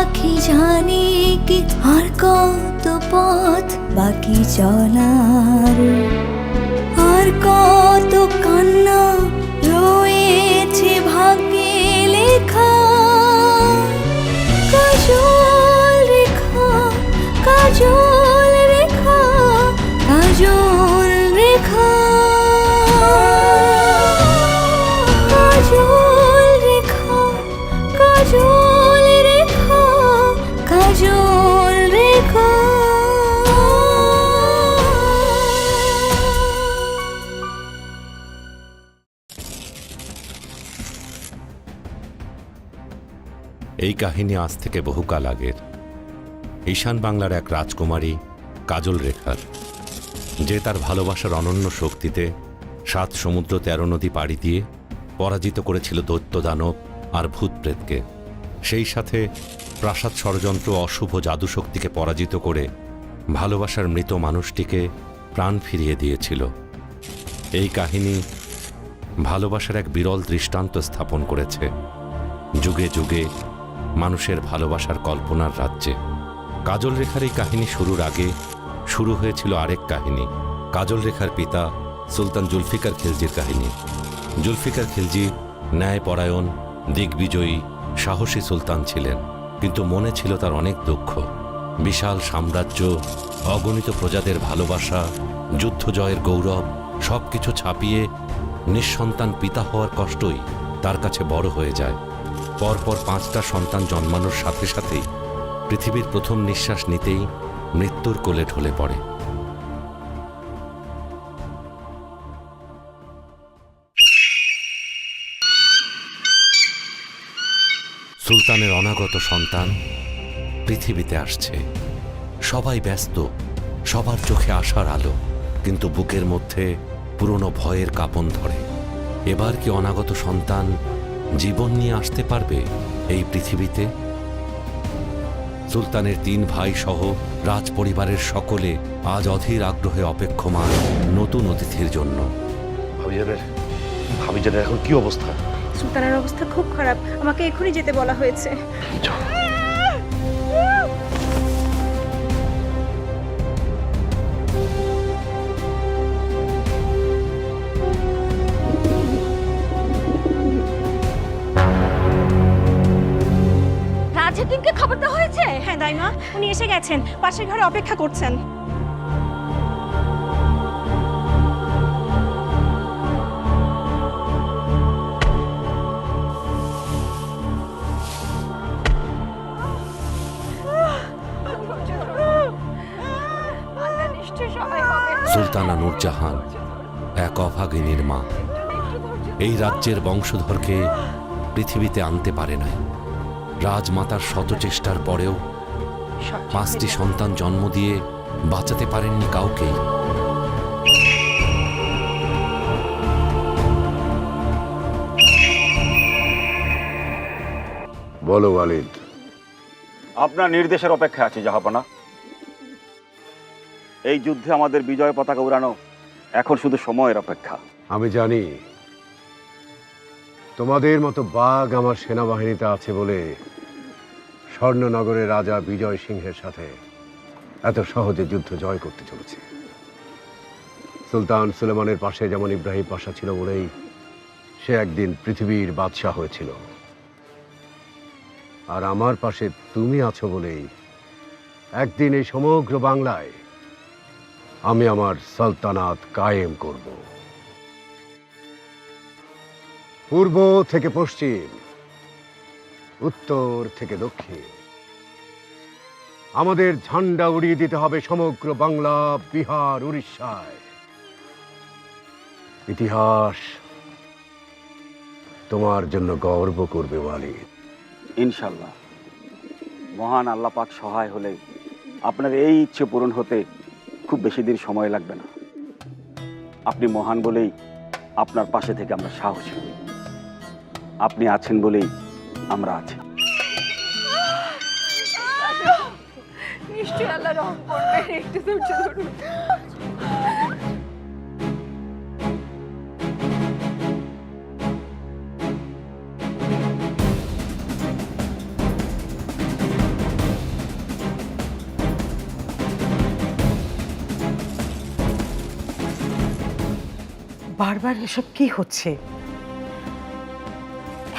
পাখি জানে কি আর কত পথ বাকি চলার, আর কত কান্না রয়েছে ভাগ্যে লেখা। কাজল রেখা, কাজল রেখা, কাজল রেখা, কাজল রেখা, কাজল রেখা, কাজল রেখা। এই কাহিনী আজ থেকে বহুকাল আগের। ঈশান বাংলার এক রাজকুমারী কাজল রেখার, যে তার ভালোবাসার অনন্য শক্তিতে 7 সমুদ্র 13 নদী পাড়ি দিয়ে পরাজিত করেছিল দৈত্য দানব আর ভূত প্রেতকে। সেই সাথে প্রাসাদ ষড়যন্ত্র অশুভ জাদুশক্তিকে পরাজিত করে ভালোবাসার মৃত মানুষটিকে প্রাণ ফিরিয়ে দিয়েছিল। এই কাহিনী ভালোবাসার এক বিরল দৃষ্টান্ত স্থাপন করেছে যুগে যুগে মানুষের ভালোবাসার কল্পনার রাজ্যে। কাজল রেখার এই কাহিনী শুরুর আগে শুরু হয়েছিল আরেক কাহিনী, কাজল রেখার পিতা সুলতান জুলফিকার খিলজির কাহিনী। জুলফিকার খিলজি ন্যায়পরায়ণ, দিগ্বিজয়ী, সাহসী সুলতান ছিলেন, কিন্তু মনে ছিল তার অনেক দুঃখ। বিশাল সাম্রাজ্য, অগণিত প্রজাদের ভালোবাসা, যুদ্ধ জয়ের গৌরব সবকিছু ছাপিয়ে নিঃসন্তান পিতা হওয়ার কষ্টই তার কাছে বড় হয়ে যায়। পরপর 5টা সন্তান জন্মানোর সাথে সাথেই পৃথিবীর প্রথম নিঃশ্বাস নিতেই মৃত্যুর কোলে ঢলে পড়ে। সুলতানের অনাগত সন্তান পৃথিবীতে আসছে। সবাই ব্যস্ত, সবার চোখে আশার আলো, কিন্তু বুকের মধ্যে পুরনো ভয়ের কাঁপন ধরে। এবার কি অনাগত সন্তান জীবন নিয়ে আসতে পারবে এই পৃথিবীতে? সুলতানের 3 ভাই সহ রাজ পরিবারের সকলে আজ অধীর আগ্রহে অপেক্ষমান নতুন অতিথির জন্য। ভাবিজানের এখন কি অবস্থা? সুলতানের অবস্থা খুব খারাপ, আমাকে এখনই যেতে বলা হয়েছে। রাজহাকিমকে খবর দেওয়া হয়েছে? হ্যাঁ দাইমা, উনি এসে গেছেন, পাশের ঘরে অপেক্ষা করছেন। সুলতানা নূরজাহান এক অভাগিনীর মা। এই রাজ্যের বংশধরকে পৃথিবীতে আনতে পারে নাই। রাজমাতার শত চেষ্টার পরেও 5টি সন্তান জন্ম দিয়ে বাঁচাতে পারেননি কাউকেই। বলো ওয়ালিদ। আপনার নির্দেশের অপেক্ষা আছে জাহাপনা। এই যুদ্ধে আমাদের বিজয় পতাকা উড়ানো এখন শুধু সময়ের অপেক্ষা। আমি জানি তোমাদের মতো বাঘ আমার সেনাবাহিনীতে আছে বলে স্বর্ণনগরের রাজা বিজয় সিংহের সাথে এত সহজে যুদ্ধ জয় করতে চলেছে। সুলতান সুলেমানের পাশে যেমন ইব্রাহিম পাশা ছিল বলেই সে একদিন পৃথিবীর বাদশাহ হয়েছিল, আর আমার পাশে তুমি আছো বলেই একদিন এই সমগ্র বাংলায় আমি আমার সালতানাত কায়েম করব। পূর্ব থেকে পশ্চিম, উত্তর থেকে দক্ষিণ আমাদের ঝান্ডা উড়িয়ে দিতে হবে সমগ্র বাংলা, বিহার, উড়িষ্যায়। ইতিহাস তোমার জন্য গর্ব করবে ওয়ালিদ। ইনশাল্লাহ, মহান আল্লাহ পাক সহায় হলে আপনার এই ইচ্ছে পূরণ হতে খুব বেশি দিন সময় লাগবে না। আপনি মহান বলেই আপনার পাশে থেকে আমরা সাহসী হই। আপনি আছেন বলেই আমরা আছি। নিশ্চয়ই আল্লাহ রহম করবেন, একটু ধৈর্য ধরুন। বারবার এসব কি হচ্ছে?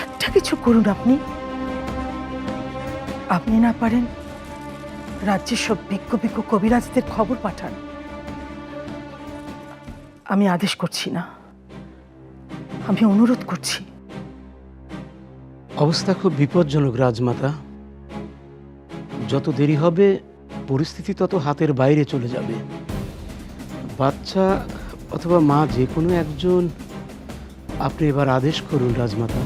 একটা কিছু করুন আপনি। আপনি না পারেন রাজ্যের সব বিজ্ঞ বিজ্ঞ কবিরাজদের খবর পাঠান। আমি আদেশ করছি না, আমি অনুরোধ করছি। অবস্থা খুব বিপজ্জনক রাজমাতা। যত দেরি হবে পরিস্থিতি তত হাতের বাইরে চলে যাবে। বাচ্চা অথবা মা যে কোনো একজন, আপনি এবার আদেশ করুন রাজমাতা।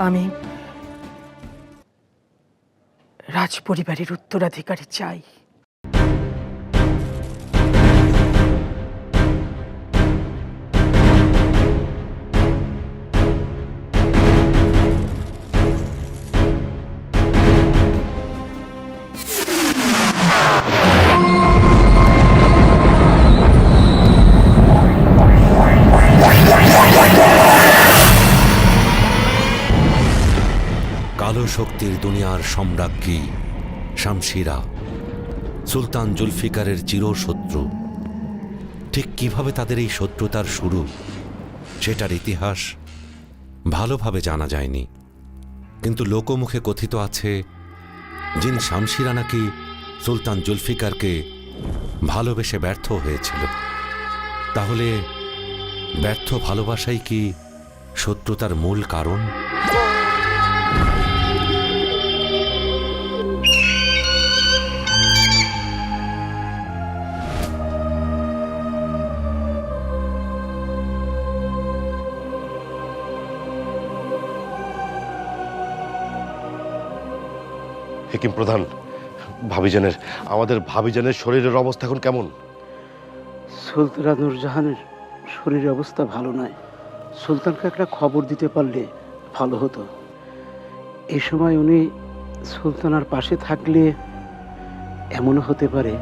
আমি রাজ পরিবারের উত্তরাধিকারী চাই। কালো শক্তির দুনিয়ার সম্রাজ্ঞী শামশিরা সুলতান জুলফিকারের চিরশত্রু। ঠিক কিভাবে তাদের এই শত্রুতার শুরু, সেটার ইতিহাস ভালোভাবে জানা যায়নি, কিন্তু লোকমুখে কথিত আছে জিন শামশিরা নাকি সুলতান জুলফিকারকে ভালোবেসে ব্যর্থ হয়েছিল। তাহলে ব্যর্থ ভালোবাসাই কি শত্রুতার মূল কারণ? হেকিম প্রধান, আমাদের ভাবিজানের শরীরের অবস্থা এখন কেমন? সুলতানা নূরজাহানের শরীরের অবস্থা ভালো নয়। সুলতানকে একটা খবর দিতে পারলে ভালো হতো। এই সময় উনি সুলতানার পাশে থাকলে এমনও হতে পারে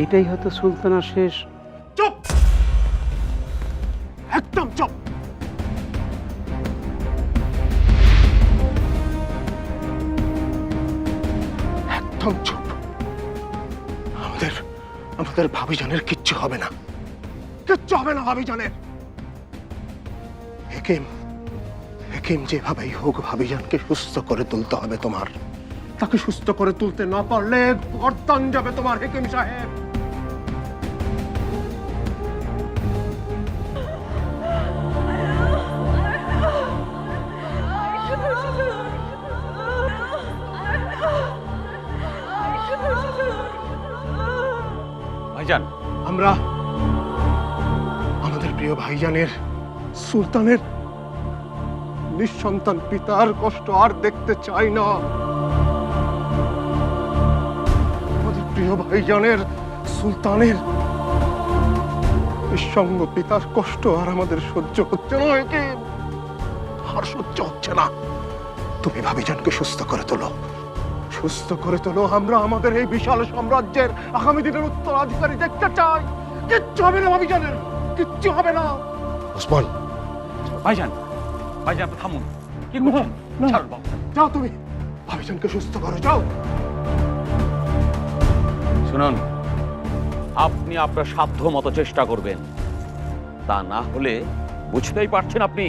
এটাই হয়তো সুলতানার শেষ। চুপ, একদম চুপ। একদম চুপ। আমাদের ভাবিজানের কিচ্ছু হবে না, কিচ্ছু হবে না ভাবিজানের। হেকিম যেভাবেই হোক ভাবিজানকে সুস্থ করে তুলতে হবে তোমার। তাকে সুস্থ করে তুলতে না পারলে গর্দান যাবে তোমার হেকিম সাহেব। ভাইজান, আমরা আমাদের প্রিয় ভাইজানের সুলতানের নিঃসন্তান পিতার কষ্ট আর দেখতে চাই না। আমাদের প্রিয় ভাইজানের সুলতানের নিঃসঙ্গ পিতার কষ্ট আর আমাদের সহ্য হচ্ছে না। আর সহ্য হচ্ছে না। তুমি ভাবিজানকে সুস্থ করে তোলো, সুস্থ করে তোলো। আমরা আমাদের এই বিশাল সাম্রাজ্যের আগামী দিনের উত্তরাধিকারী দেখতে চাই। কিচ্ছু হবে না ভাবিজানের, কিচ্ছু হবে না। ওসমান, ভাইজান, ভাইজান আপনি থামুন। কি করছেন? ছাড়ুন বাবু। যাও তুমি ভাবিজানকে সুস্থ করো, যাও। শুনুন, আপনি আপনার সাধ্য মতো চেষ্টা করবেন, তা না হলে বুঝতেই পারছেন আপনি।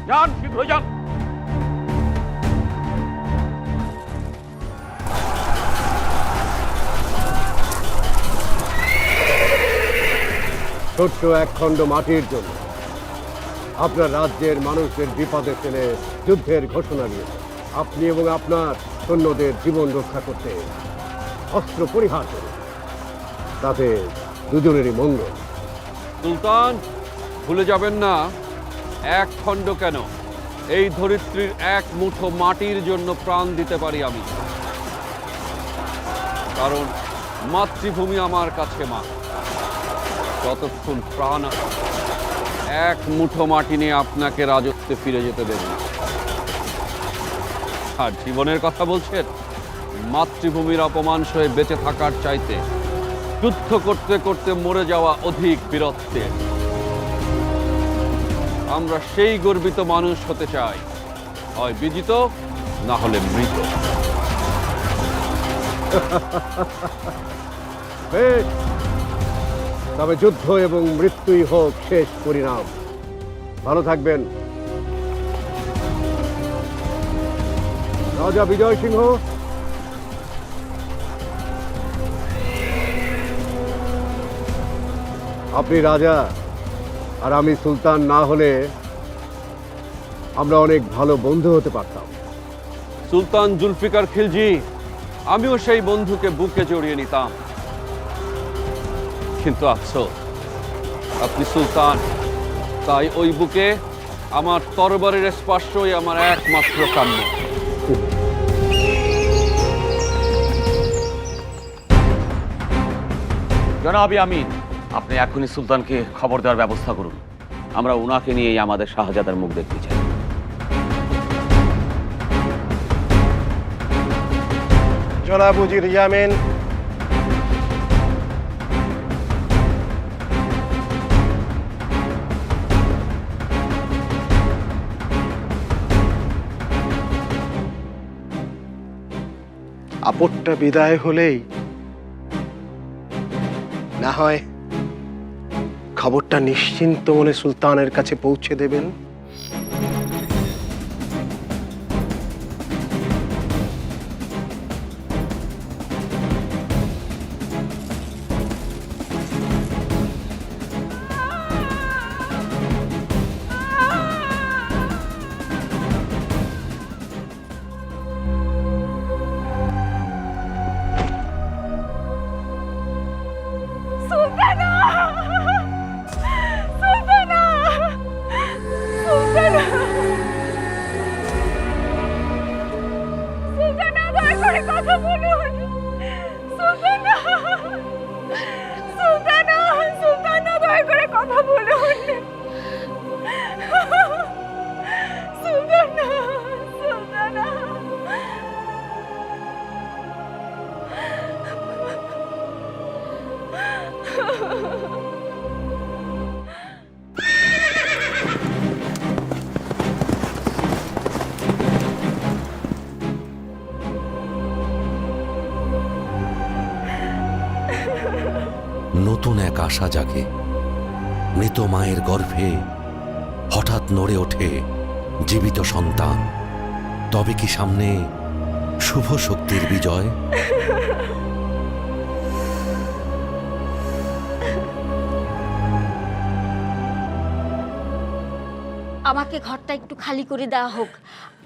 যান, শীঘ্র যান। ছোট্ট এক খণ্ড মাটির জন্য আপনার রাজ্যের মানুষদের বিপদে ফেলে যুদ্ধের ঘোষণা দিয়েছে। আপনি এবং আপনার সৈন্যদের জীবন রক্ষা করতে অস্ত্র পরিহার করুন, তাতে দুজনেরই মঙ্গল। সুলতান, ভুলে যাবেন না, এক খণ্ড কেন, এই ধরিত্রীর এক মুঠো মাটির জন্য প্রাণ দিতে পারি আমি। কারণ মাতৃভূমি আমার কাছে মা। যতক্ষণ প্রাণ আছে, এক মুঠো মাটি নিয়ে আপনাকে রাজত্বে ফিরে যেতে দেব না। আর জীবনের কথা বলছেন, মাতৃভূমির অপমান সয়ে বেঁচে থাকার চাইতে যুদ্ধ করতে করতে মরে যাওয়া অধিক বীরত্বের। আমরা সেই গর্বিত মানুষ হতে চাই, হয় বিজিত না হলে মৃত। বেশ, তবে যুদ্ধ এবং মৃত্যুই হোক শেষ পরিণাম। ভালো থাকবেন। রাজা বিজয় সিংহ, আপনি রাজা আর আমি সুলতান না হলে আমরা অনেক ভালো বন্ধু হতে পারতাম। সুলতান জুলফিকার খিলজি, আমিও সেই বন্ধুকে বুকে জড়িয়ে নিতাম, কিন্তু আফসোস আপনি সুলতান, তাই ওই বুকে আমার তরবারের স্পর্শই আমার একমাত্র কাম্য। জনাবি আমিন, আপনি এখনই সুলতানকে খবর দেওয়ার ব্যবস্থা করুন। আমরা ওনাকে নিয়েই আমাদের শাহজাদার মুখ দেখতে চাই। জনাব উজির ইয়ামিন, আপদটা বিদায় হলেই না হয় খবরটা নিশ্চিন্ত মনে সুলতানের কাছে পৌঁছে দেবেন। সুলতানা! সুলতানা! সুলতানা! সুলতানা, দয়া করে কথা বলুন। সুলতানা! সুলতানা! সুলতানা, দয়া করে কথা বলুন। সুলতানা! সুলতানা! নতুন এক আশা জাগে। মৃত মায়ের গর্ভে হঠাৎ নড়ে ওঠে জীবিত সন্তান। তবে কি সামনে শুভ শক্তির বিজয়? আমাকে ঘরটা একটু খালি করে দেওয়া হোক,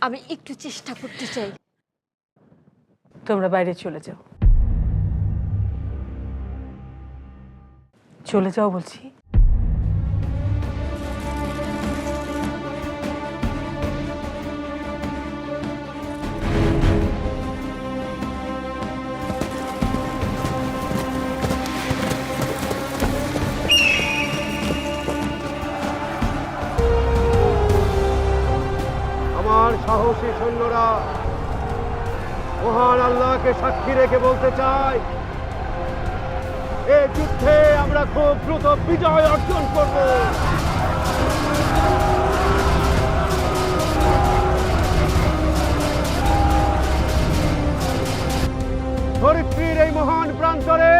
আমি একটু চেষ্টা করতে চাই। তোমরা বাইরে চলে যাও, চলে যাও বলছি। আমার সাহসী সৈন্যরা, মহান আল্লাহকে সাক্ষী রেখে বলতে চাই, এই যুদ্ধে আমরা খুব দ্রুত বিজয় অর্জন করব। ধরিত্রীর এই মহান প্রান্তরে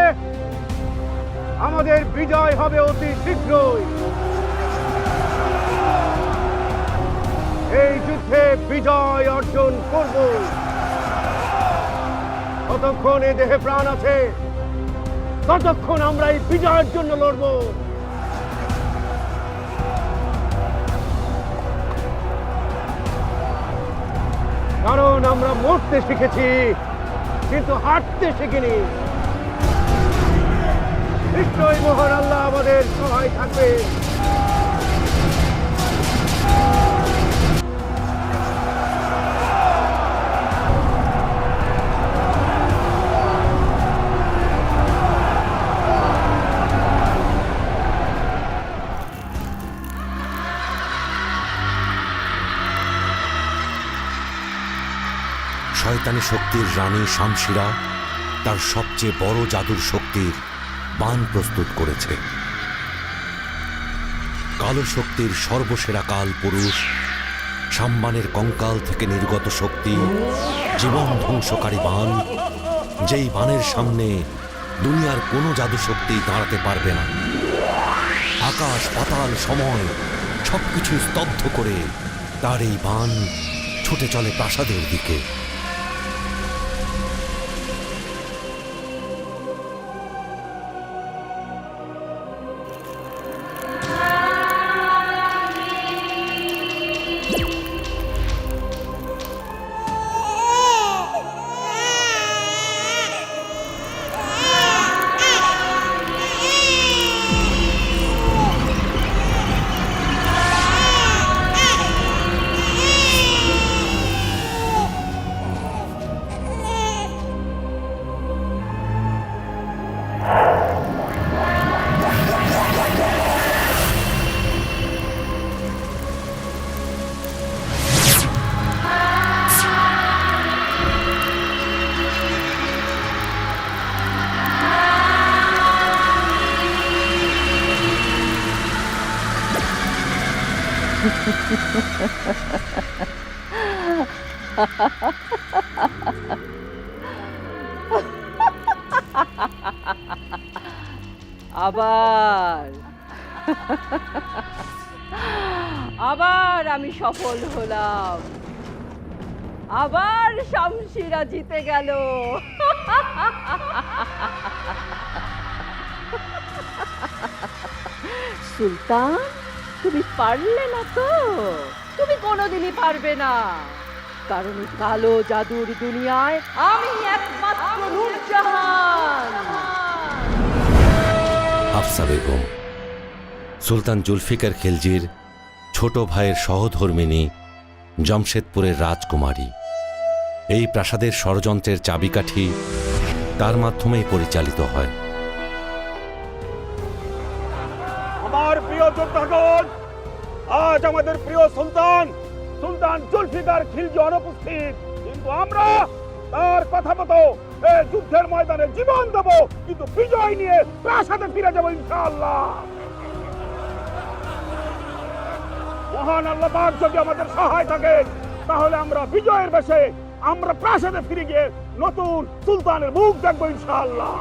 আমাদের বিজয় হবে অতি শীঘ্রই। এই যুদ্ধে বিজয় অর্জন করব। যতক্ষণ এ দেহে প্রাণ আছে ততক্ষণ আমরা এই বিজয়ের জন্য লড়ব। কারণ আমরা মরতে শিখেছি কিন্তু হাঁটতে শিখিনি। নিশ্চয়ই মহান আল্লাহ আমাদের সহায় থাকবে। শয়তানি শক্তির রানী শামশিরা তার সবচেয়ে বড় জাদুর শক্তির বান প্রস্তুত করেছে। কালো শক্তির সর্বসেরা কাল পুরুষ সাম্বানের কঙ্কাল থেকে নির্গত শক্তি, জীবন ধ্বংসকারী বান, যেই বানের সামনে দুনিয়ার কোনো জাদু শক্তি দাঁড়াতে পারবে না। আকাশ পাতাল সময় সবকিছু স্তব্ধ করে তার এই বান ছুটে চলে প্রাসাদের দিকে। আবার আবার আমি সফল হলাম, আবার শামশিরা জিতে গেল। সুলতান, তুমি পারলে না তো? তুমি কোনোদিনই পারবে না, কারণ এই কালো জাদুর দুনিয়ায় আমি একমাত্র নূরজাহান। হাফসা বেগম সুলতান জুলফিকার খিলজির ছোট ভাইয়ের সহধর্মিণী, জামশেদপুরের রাজকুমারী। এই প্রাসাদের ষড়যন্ত্রের চাবিকাঠি তার মাধ্যমেই পরিচালিত হয়। আমার প্রিয় যোদ্ধাগণ, আজ আমাদের প্রিয় সুলতান সুলতান জুলফিকার খিলজি অনুপস্থিত, কিন্তু আমরা তার কথা মতো এই যুদ্ধের ময়দানে জীবন দেব, কিন্তু বিজয় নিয়ে প্রাসাদে ফিরে যাব ইনশাআল্লাহ। মহান আল্লাহ পাক যদি আমাদের সহায় থাকে, তাহলে আমরা বিজয়ের বেশে আমরা প্রাসাদে ফিরে গিয়ে নতুন সুলতানের মুখ দেখবো ইনশাআল্লাহ।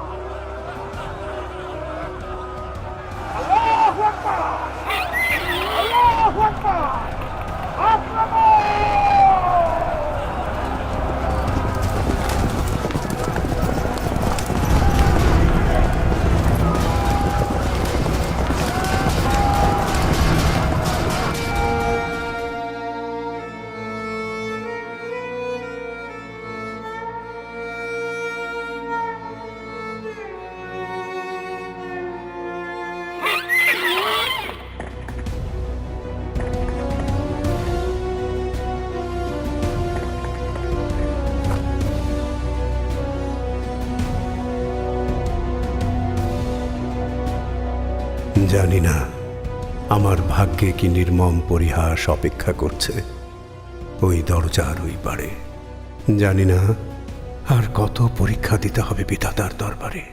আল্লাহু আকবার, আল্লাহু আকবার, আক্রমণ! জানি না আমার ভাগ্যে কি নির্মম পরিহাস অপেক্ষা করছে ওই দরজার ওই পারে। জানি না আর কত পরীক্ষা দিতে হবে বিধাতার দরবারে।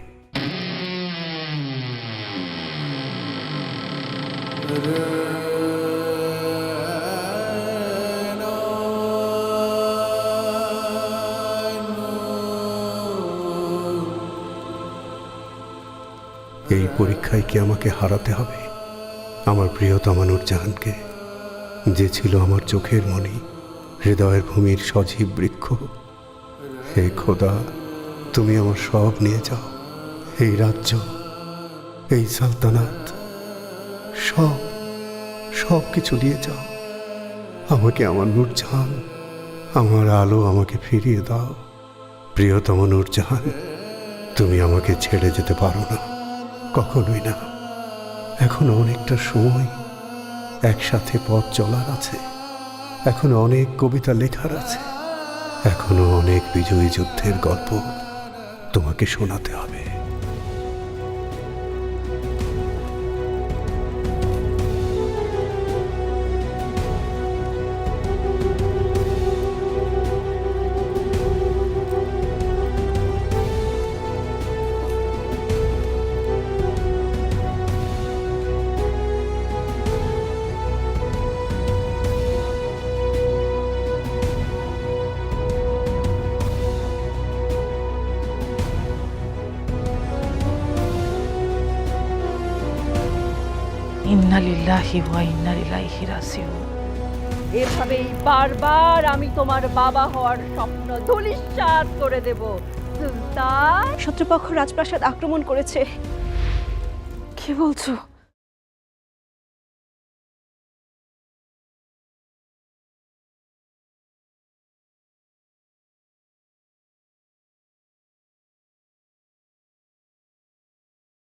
এই পরীক্ষায় কি আমাকে হারাতে হবে আমার প্রিয়তমা নূরজাহানকে, যে ছিল আমার চোখের মণি, হৃদয়ের ভূমির সজীব বৃক্ষ? হে খোদা, তুমি আমার সব নিয়ে যাও, এই রাজ্য, এই সালতানাত, সব সব কিছু নিয়ে যাও। আমাকে আমার নূরজাহান, আমার আলো আমাকে ফিরিয়ে দাও। প্রিয়তম নূরজাহান, তুমি আমাকে ছেড়ে যেতে পারো না, কখনোই না। এখনো অনেকটা সময় একসাথে পথ চলার আছে, এখনো অনেক কবিতা লেখার আছে, এখনো অনেক বিজয়ী যুদ্ধের গল্প তোমাকে শোনাতে হবে। ইন্না লিল্লাহি ওয়া ইন্না ইলাইহি রাজিউন। এভাবেই বারবার আমি তোমার বাবা হওয়ার স্বপ্ন ধূলিসাৎ করে দেব সুলতান। শত্রুপক্ষ রাজপ্রাসাদ আক্রমণ করেছে। কি বলছো?